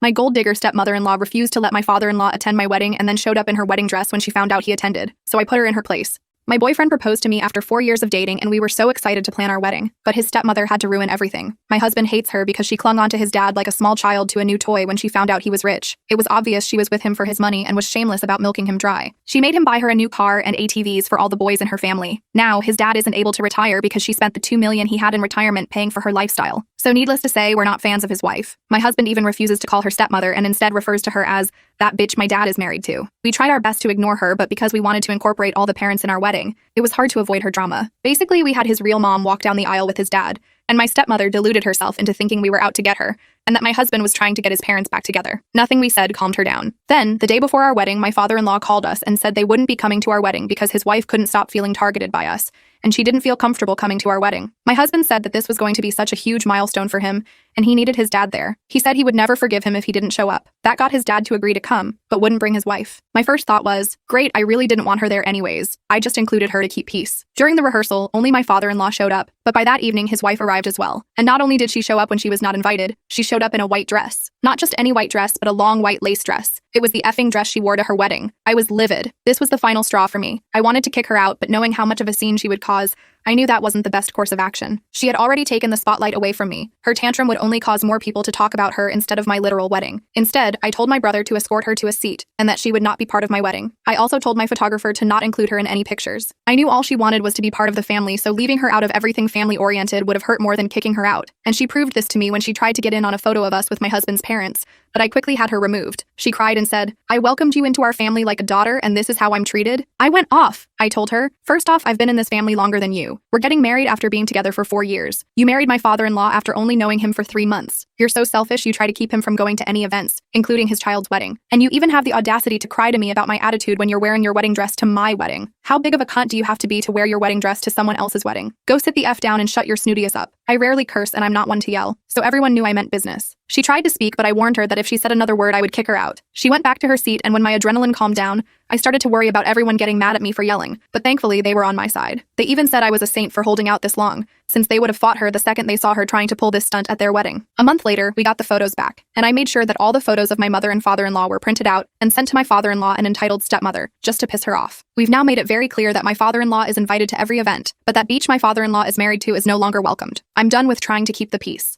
My gold digger stepmother-in-law refused to let my father-in-law attend my wedding and then showed up in her wedding dress when she found out he attended, so I put her in her place. My boyfriend proposed to me after 4 years of dating and we were so excited to plan our wedding, but his stepmother had to ruin everything. My husband hates her because she clung onto his dad like a small child to a new toy when she found out he was rich. It was obvious she was with him for his money and was shameless about milking him dry. She made him buy her a new car and ATVs for all the boys in her family. Now, his dad isn't able to retire because she spent the $2 million he had in retirement paying for her lifestyle. So needless to say, we're not fans of his wife. My husband even refuses to call her stepmother and instead refers to her as that bitch my dad is married to. We tried our best to ignore her, but because we wanted to incorporate all the parents in our wedding, it was hard to avoid her drama. Basically, we had his real mom walk down the aisle with his dad, and my stepmother deluded herself into thinking we were out to get her, and that my husband was trying to get his parents back together. Nothing we said calmed her down. Then, the day before our wedding, my father-in-law called us and said they wouldn't be coming to our wedding because his wife couldn't stop feeling targeted by us, and she didn't feel comfortable coming to our wedding. My husband said that this was going to be such a huge milestone for him, and he needed his dad there. He said he would never forgive him if he didn't show up. That got his dad to agree to come, but wouldn't bring his wife. My first thought was, great, I really didn't want her there anyways. I just included her to keep peace. During the rehearsal, only my father-in-law showed up, but by that evening his wife arrived as well. And not only did she show up when she was not invited, she showed up in a white dress. Not just any white dress, but a long white lace dress. It was the effing dress she wore to her wedding. I was livid. This was the final straw for me. I wanted to kick her out, but knowing how much of a scene she would cause, I knew that wasn't the best course of action. She had already taken the spotlight away from me. Her tantrum would only cause more people to talk about her instead of my literal wedding. Instead, I told my brother to escort her to a seat, and that she would not be part of my wedding. I also told my photographer to not include her in any pictures. I knew all she wanted was to be part of the family, so leaving her out of everything family-oriented would have hurt more than kicking her out. And she proved this to me when she tried to get in on a photo of us with my husband's parents, but I quickly had her removed. She cried and said, "I welcomed you into our family like a daughter, and this is how I'm treated?" I went off. I told her, "First off, I've been in this family longer than you. We're getting married after being together for 4 years. You married my father-in-law after only knowing him for 3 months. You're so selfish you try to keep him from going to any events, including his child's wedding. And you even have the audacity to cry to me about my attitude when you're wearing your wedding dress to my wedding. How big of a cunt do you have to be to wear your wedding dress to someone else's wedding? Go sit the F down and shut your snootiest up." I rarely curse and I'm not one to yell, so everyone knew I meant business. She tried to speak, but I warned her that if she said another word, I would kick her out. She went back to her seat, and when my adrenaline calmed down, I started to worry about everyone getting mad at me for yelling, but thankfully they were on my side. They even said I was a saint for holding out this long, since they would have fought her the second they saw her trying to pull this stunt at their wedding. A month later, we got the photos back, and I made sure that all the photos of my mother and father-in-law were printed out and sent to my father-in-law and entitled stepmother, just to piss her off. We've now made it very clear that my father-in-law is invited to every event, but that beach my father-in-law is married to is no longer welcomed. I'm done with trying to keep the peace.